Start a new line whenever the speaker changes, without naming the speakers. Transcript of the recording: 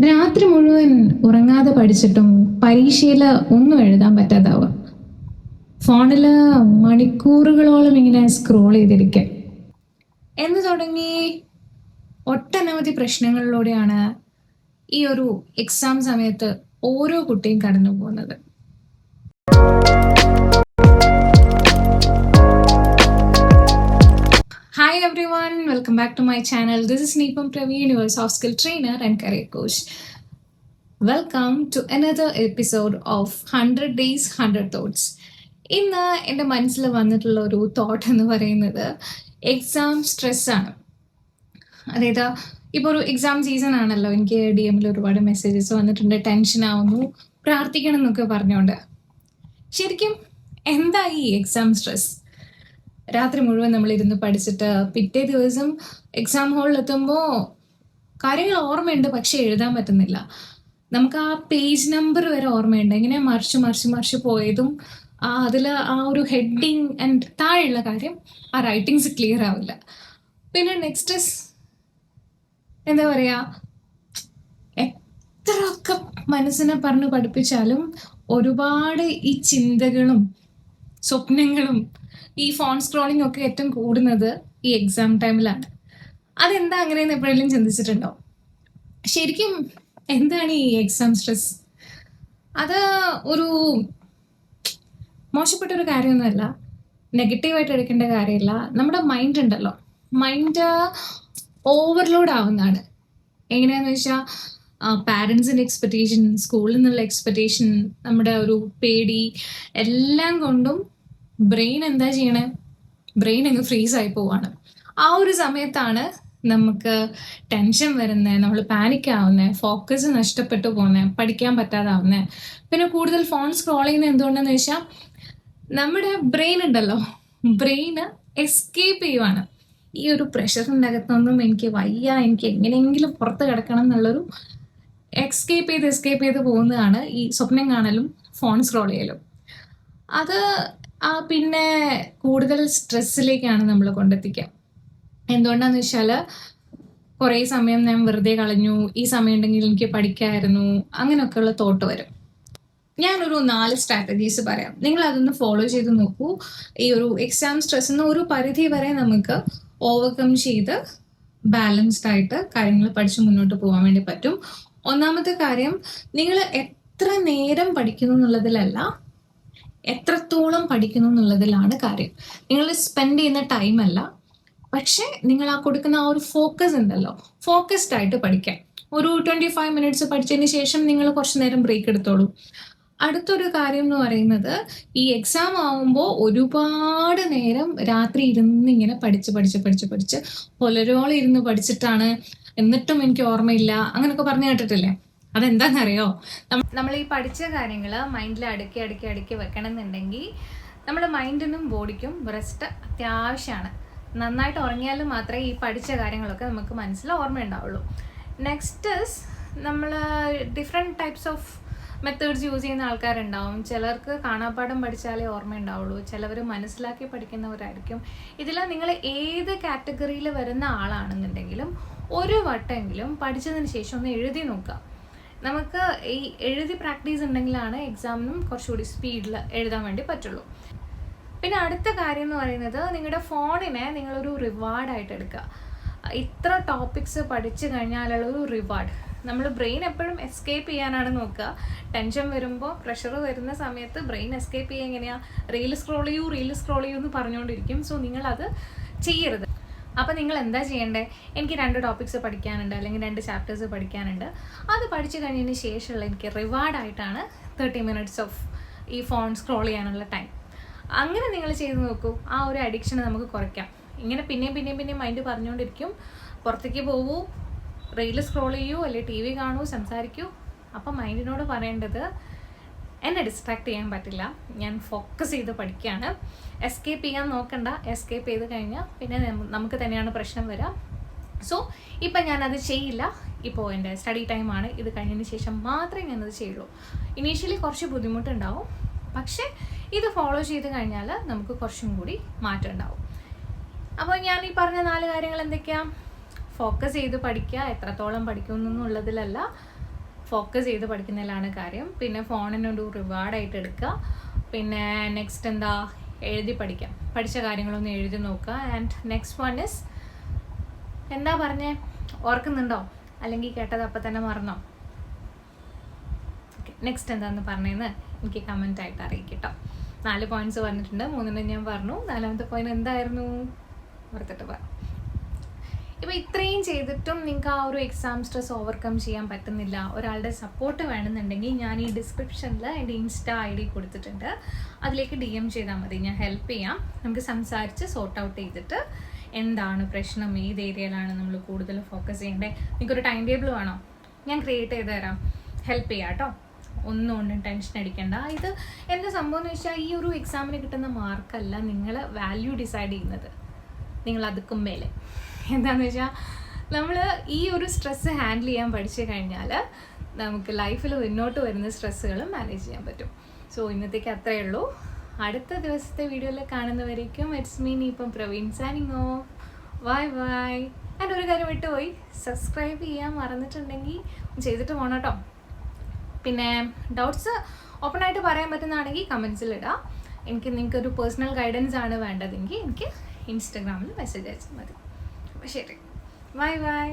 രാത്രി മുഴുവൻ ഉറങ്ങാതെ പഠിച്ചിട്ടും പരീക്ഷയിൽ ഒന്നും എഴുതാൻ പറ്റാതാവുക. ഫോണിൽ മണിക്കൂറുകളോളം ഇങ്ങനെ സ്ക്രോൾ ചെയ്തിരിക്കുക എന്ന് തുടങ്ങി ഒട്ടനവധി പ്രശ്നങ്ങളിലൂടെയാണ് ഈ ഒരു എക്സാം സമയത്ത് ഓരോ കുട്ടിയും കടന്നു പോകുന്നത്. Hi everyone, welcome back to my channel. This is Neepam Praveen, your soft skill trainer and career coach. Welcome to another episode of 100 Days 100 Thoughts. ഇന്ന് എൻ്റെ മനസ്സിൽ വന്നിട്ടുള്ള ഒരു തോട്ട് എന്ന് പറയുന്നത് എക്സാം സ്ട്രെസ്സാണ്. അതായത് ഇപ്പോൾ ഒരു എക്സാം സീസൺ ആണല്ലോ, എനിക്ക് DM ഒരുപാട് മെസ്സേജസ് വന്നിട്ടുണ്ട്, ടെൻഷൻ ആവുന്നു, പ്രാർത്ഥിക്കണം എന്നൊക്കെ പറഞ്ഞുകൊണ്ട്. ശരിക്കും എന്താ ഈ എക്സാം സ്ട്രെസ്? രാത്രി മുഴുവൻ നമ്മളിരുന്ന് പഠിച്ചിട്ട് പിറ്റേ ദിവസം എക്സാം ഹാളിലെത്തുമ്പോൾ കാര്യങ്ങൾ ഓർമ്മയുണ്ട്, പക്ഷെ എഴുതാൻ പറ്റുന്നില്ല. നമുക്ക് ആ പേജ് നമ്പർ വരെ ഓർമ്മയുണ്ട്, എങ്ങനെ മറിച്ച് പോയതും അതിൽ ആ ഒരു ഹെഡിങ് ആൻഡ് താഴെയുള്ള കാര്യം, ആ റൈറ്റിങ്സ് ക്ലിയർ ആവില്ല. പിന്നെ നെക്സ്റ്റ് എന്താ പറയുക, എത്രയൊക്കെ മനസ്സിനെ പറഞ്ഞ് പഠിപ്പിച്ചാലും ഒരുപാട് ഈ ചിന്തകളും സ്വപ്നങ്ങളും ഈ ഫോൺ സ്ക്രോളിംഗ് ഒക്കെ ഏറ്റവും കൂടുന്നത് ഈ എക്സാം ടൈമിലാണ്. അതെന്താ അങ്ങനെയെന്ന് എപ്പോഴെങ്കിലും ചിന്തിച്ചിട്ടുണ്ടോ? ശരിക്കും എന്താണ് ഈ എക്സാം സ്ട്രെസ്? അത് ഒരു മോശപ്പെട്ടൊരു കാര്യമൊന്നുമല്ല, നെഗറ്റീവായിട്ട് എടുക്കേണ്ട കാര്യമില്ല. നമ്മുടെ മൈൻഡ് ഉണ്ടല്ലോ, മൈൻഡ് ഓവർലോഡ് ആവുന്നതാണ്. എങ്ങനെയാന്ന് വെച്ചാൽ പാരൻസിൻ്റെ എക്സ്പെക്റ്റേഷൻ, സ്കൂളിൽ നിന്നുള്ള എക്സ്പെക്റ്റേഷൻ, നമ്മുടെ ഒരു പേടി എല്ലാം കൊണ്ടും ബ്രെയിൻ എന്താ ചെയ്യണേ? ബ്രെയിൻ അങ്ങ് ഫ്രീസ് ആയി പോവാണ്. ആ ഒരു സമയത്താണ് നമുക്ക് ടെൻഷൻ വരുന്നത്, നമ്മൾ പാനിക് ആവുന്നത്, ഫോക്കസ് നഷ്ടപ്പെട്ടു പോകുന്നത്, പഠിക്കാൻ പറ്റാതാവുന്നത്. പിന്നെ കൂടുതൽ ഫോൺ സ്ക്രോൾ ചെയ്യുന്നത് എന്തുകൊണ്ടെന്ന് വെച്ചാൽ നമ്മുടെ ബ്രെയിൻ ഉണ്ടല്ലോ, ബ്രെയിന് എസ്കേപ്പ് ചെയ്യുവാണ്. ഈ ഒരു പ്രഷറിൻ്റെ അകത്തൊന്നും എനിക്ക് വയ്യ, എനിക്ക് എങ്ങനെയെങ്കിലും പുറത്ത് കിടക്കണം എന്നുള്ളൊരു എസ്കേപ്പ് ചെയ്ത് പോകുന്നതാണ് ഈ സ്വപ്നം കാണലും ഫോൺ സ്ക്രോൾ ചെയ്യലും. അത് പിന്നെ കൂടുതൽ സ്ട്രെസ്സിലേക്കാണ് നമ്മൾ കൊണ്ടെത്തിക്കുക. എന്തുകൊണ്ടാന്ന് വെച്ചാൽ കുറേ സമയം ഞാൻ വെറുതെ കളഞ്ഞു, ഈ സമയം ഉണ്ടെങ്കിൽ എനിക്ക് പഠിക്കാമായിരുന്നു, അങ്ങനെയൊക്കെയുള്ള തോട്ട് വരും. ഞാനൊരു 4 സ്ട്രാറ്റജീസ് പറയാം, നിങ്ങൾ അതൊന്ന് ഫോളോ ചെയ്ത് നോക്കൂ. ഈ ഒരു എക്സാം സ്ട്രെസ്സിന് ഒരു പരിധി വരെ നമുക്ക് ഓവർകം ചെയ്ത് ബാലൻസ്ഡ് ആയിട്ട് കാര്യങ്ങൾ പഠിച്ച് മുന്നോട്ട് പോകാൻ വേണ്ടി പറ്റും. ഒന്നാമത്തെ കാര്യം, നിങ്ങൾ എത്ര നേരം പഠിക്കുന്നു എന്നുള്ളതിലല്ല, എത്രത്തോളം പഠിക്കുന്നു എന്നുള്ളതിലാണ് കാര്യം. നിങ്ങൾ സ്പെൻഡ് ചെയ്യുന്ന ടൈമല്ല, പക്ഷെ നിങ്ങൾ ആ കൊടുക്കുന്ന ആ ഒരു ഫോക്കസ് ഉണ്ടല്ലോ, ഫോക്കസ്ഡ് ആയിട്ട് പഠിക്കാൻ. ഒരു 25 മിനിറ്റ്സ് പഠിച്ചതിന് ശേഷം നിങ്ങൾ കുറച്ച് നേരം ബ്രേക്ക് എടുത്തോളൂ. അടുത്തൊരു കാര്യം എന്ന് പറയുന്നത്, ഈ എക്സാം ആവുമ്പോൾ ഒരുപാട് നേരം രാത്രി ഇരുന്ന് ഇങ്ങനെ പഠിച്ച് പുലരോളം ഇരുന്ന് പഠിച്ചിട്ടാണ് എന്നിട്ടും എനിക്ക് ഓർമ്മയില്ല അങ്ങനെയൊക്കെ പറഞ്ഞു കേട്ടിട്ടില്ലേ? അതെന്താണെന്നറിയോ? നമ്മൾ ഈ പഠിച്ച കാര്യങ്ങൾ മൈൻഡിൽ അടുക്കി വെക്കണം എന്നുണ്ടെങ്കിൽ നമ്മുടെ മൈൻഡിനും ബോഡിക്കും റെസ്റ്റ് അത്യാവശ്യമാണ്. നന്നായിട്ട് ഉറങ്ങിയാലും മാത്രമേ ഈ പഠിച്ച കാര്യങ്ങളൊക്കെ നമുക്ക് മനസ്സിൽ ഓർമ്മയുണ്ടാവുള്ളൂ. നെക്സ്റ്റ് നമ്മൾ different types of methods use ചെയ്യുന്ന ആൾക്കാരുണ്ടാവും. ചിലർക്ക് കാണാപ്പാഠം പഠിച്ചാലേ ഓർമ്മയുണ്ടാവുള്ളൂ, ചിലവർ മനസ്സിലാക്കി പഠിക്കുന്നവരായിരിക്കും. ഇതിൽ നിങ്ങൾ ഏത് കാറ്റഗറിയിൽ വരുന്ന ആളാണെന്നുണ്ടെങ്കിലും ഒരു വട്ടമെങ്കിലും പഠിച്ചതിന് ശേഷം ഒന്ന് എഴുതി നോക്കുക. നമുക്ക് ഈ എഴുതി പ്രാക്ടീസ് ഉണ്ടെങ്കിലാണ് എക്സാമിനും കുറച്ചുകൂടി സ്പീഡിൽ എഴുതാൻ വേണ്ടി പറ്റുള്ളൂ. പിന്നെ അടുത്ത കാര്യം എന്ന് പറയുന്നത്, നിങ്ങളുടെ ഫോണിനെ നിങ്ങളൊരു റിവാർഡായിട്ട് എടുക്കുക. ഇത്ര ടോപ്പിക്സ് പഠിച്ചു കഴിഞ്ഞാലുള്ള ഒരു റിവാർഡ്. നമ്മൾ ബ്രെയിൻ എപ്പോഴും എസ്കേപ്പ് ചെയ്യാനാണ് നോക്കുക. ടെൻഷൻ വരുമ്പോൾ, പ്രഷർ വരുന്ന സമയത്ത് ബ്രെയിൻ എസ്കേപ്പ് ചെയ്യുക എങ്ങനെയാണ്? റീൽ സ്ക്രോൾ ചെയ്യൂ എന്ന് പറഞ്ഞുകൊണ്ടിരിക്കും. സോ നിങ്ങളത് ചെയ്യരുത്. അപ്പോൾ നിങ്ങൾ എന്താ ചെയ്യേണ്ടത്? എനിക്ക് 2 ടോപ്പിക്സ് പഠിക്കാനുണ്ട്, അല്ലെങ്കിൽ 2 ചാപ്റ്റേഴ്സ് പഠിക്കാനുണ്ട്. അത് പഠിച്ചു കഴിഞ്ഞതിന് ശേഷമുള്ള എനിക്ക് റിവാർഡായിട്ടാണ് 30 മിനിറ്റ്സ് ഓഫ് ഈ ഫോൺ സ്ക്രോൾ ചെയ്യാനുള്ള ടൈം. അങ്ങനെ നിങ്ങൾ ചെയ്ത് നോക്കൂ. ആ ഒരു അഡിക്ഷനെ നമുക്ക് കുറയ്ക്കാം. ഇങ്ങനെ പിന്നെയും മൈൻഡ് പറഞ്ഞുകൊണ്ടിരിക്കും, പുറത്തേക്ക് പോകൂ, റീൽ സ്ക്രോൾ ചെയ്യൂ, അല്ലെങ്കിൽ TV കാണൂ, സംസാരിക്കൂ. അപ്പം മൈൻഡിനോട് പറയേണ്ടത്, എന്നെ ഡിസ്ട്രാക്ട് ചെയ്യാൻ പറ്റില്ല, ഞാൻ ഫോക്കസ് ചെയ്ത് പഠിക്കുകയാണ്. എസ്കേപ്പ് ചെയ്യാൻ നോക്കണ്ട. എസ്കേപ്പ് ചെയ്ത് കഴിഞ്ഞാൽ പിന്നെ നമുക്ക് തന്നെയാണ് പ്രശ്നം വരിക. സോ ഇപ്പം ഞാനത് ചെയ്യില്ല, ഇപ്പോൾ എൻ്റെ സ്റ്റഡി ടൈമാണ്, ഇത് കഴിഞ്ഞതിന് ശേഷം മാത്രമേ ഞാനത് ചെയ്യുള്ളൂ. ഇനീഷ്യലി കുറച്ച് ബുദ്ധിമുട്ടുണ്ടാവും, പക്ഷേ ഇത് ഫോളോ ചെയ്ത് കഴിഞ്ഞാൽ നമുക്ക് കുറച്ചും കൂടി മാറ്റം ഉണ്ടാവും. അപ്പോൾ ഞാൻ ഈ പറഞ്ഞ 4 കാര്യങ്ങൾ എന്തൊക്കെയാണ്? ഫോക്കസ് ചെയ്ത് പഠിക്കുക, എത്രത്തോളം പഠിക്കുന്നു എന്നുള്ളതിലല്ല, ഫോക്കസ് ചെയ്ത് പഠിക്കുന്നതിലാണ് കാര്യം. പിന്നെ ഫോണിനൊരു റിവാർഡായിട്ട് എടുക്കുക. പിന്നെ നെക്സ്റ്റ് എന്താ, എഴുതി പഠിക്കാം. പഠിച്ച കാര്യങ്ങളൊന്ന് എഴുതി നോക്കുക. ആൻഡ് നെക്സ്റ്റ് വൺ ഇസ്, എന്താ പറഞ്ഞേ, ഓർക്കുന്നുണ്ടോ? അല്ലെങ്കിൽ കേട്ടത് അപ്പം തന്നെ മറന്നോ? ഓക്കെ, നെക്സ്റ്റ് എന്താണെന്ന് പറഞ്ഞതെന്ന് എനിക്ക് കമൻറ്റായിട്ട് അറിയിക്കട്ടോ. 4 പോയിന്റ്സ് പറഞ്ഞിട്ടുണ്ട്, 3 ഞാൻ പറഞ്ഞു. 4ാമത്തെ പോയിന്റ് എന്തായിരുന്നു ഓർത്തിട്ട് പറ. ഇപ്പോൾ ഇത്രയും ചെയ്തിട്ടും നിങ്ങൾക്ക് ആ ഒരു എക്സാം സ്ട്രെസ് ഓവർകം ചെയ്യാൻ പറ്റുന്നില്ല, ഒരാളുടെ സപ്പോർട്ട് വേണമെന്നുണ്ടെങ്കിൽ ഞാൻ ഈ ഡിസ്ക്രിപ്ഷനിൽ എൻ്റെ ഇൻസ്റ്റാ ID കൊടുത്തിട്ടുണ്ട്. അതിലേക്ക് DM ചെയ്താൽ മതി, ഞാൻ ഹെൽപ്പ് ചെയ്യാം. നമുക്ക് സംസാരിച്ച് സോർട്ട് ഔട്ട് ചെയ്തിട്ട് എന്താണ് പ്രശ്നം, ഏത് ഏരിയയിലാണ് നമ്മൾ കൂടുതൽ ഫോക്കസ് ചെയ്യേണ്ടത്, നിങ്ങൾക്കൊരു ടൈം ടേബിൾ വേണോ, ഞാൻ ക്രിയേറ്റ് ചെയ്ത് തരാം, ഹെൽപ്പ് ചെയ്യാം കേട്ടോ. ഒന്നും കൊണ്ടും ടെൻഷൻ അടിക്കേണ്ട. ഇത് എന്താ സംഭവം എന്ന് വെച്ചാൽ, ഈ ഒരു എക്സാമിന് കിട്ടുന്ന മാർക്കല്ല നിങ്ങൾ വാല്യൂ ഡിസൈഡ് ചെയ്യുന്നത്, നിങ്ങൾ അതുക്കും മേലെ. എന്താണെന്ന് വെച്ചാൽ, നമ്മൾ ഈ ഒരു സ്ട്രെസ്സ് ഹാൻഡിൽ ചെയ്യാൻ പഠിച്ചു കഴിഞ്ഞാൽ നമുക്ക് ലൈഫിൽ മുന്നോട്ട് വരുന്ന സ്ട്രെസ്സുകൾ മാനേജ് ചെയ്യാൻ പറ്റും. സോ ഇന്നത്തേക്ക് അത്രയേ ഉള്ളൂ. അടുത്ത ദിവസത്തെ വീഡിയോയിൽ കാണുന്നവരേക്കും ഇറ്റ്സ് മീ ഇപ്പം Praveen signing off. Bye bye. And ഒരു കാര്യം വിട്ടുപോയി, സബ്സ്ക്രൈബ് ചെയ്യാൻ മറന്നിട്ടുണ്ടെങ്കിൽ ചെയ്തിട്ട് പോകണം കേട്ടോ. പിന്നെ ഡൗട്ട്സ് ഓപ്പണായിട്ട് പറയാൻ പറ്റുന്നതാണെങ്കിൽ കമൻസിൽ ഇടാം. നിങ്ങൾക്കൊരു പേഴ്സണൽ ഗൈഡൻസ് ആണ് വേണ്ടതെങ്കിൽ എനിക്ക് ഇൻസ്റ്റഗ്രാമിൽ മെസ്സേജ് അയച്ചാൽ മതി. അപ്പോൾ ശരി, ബൈ ബൈ.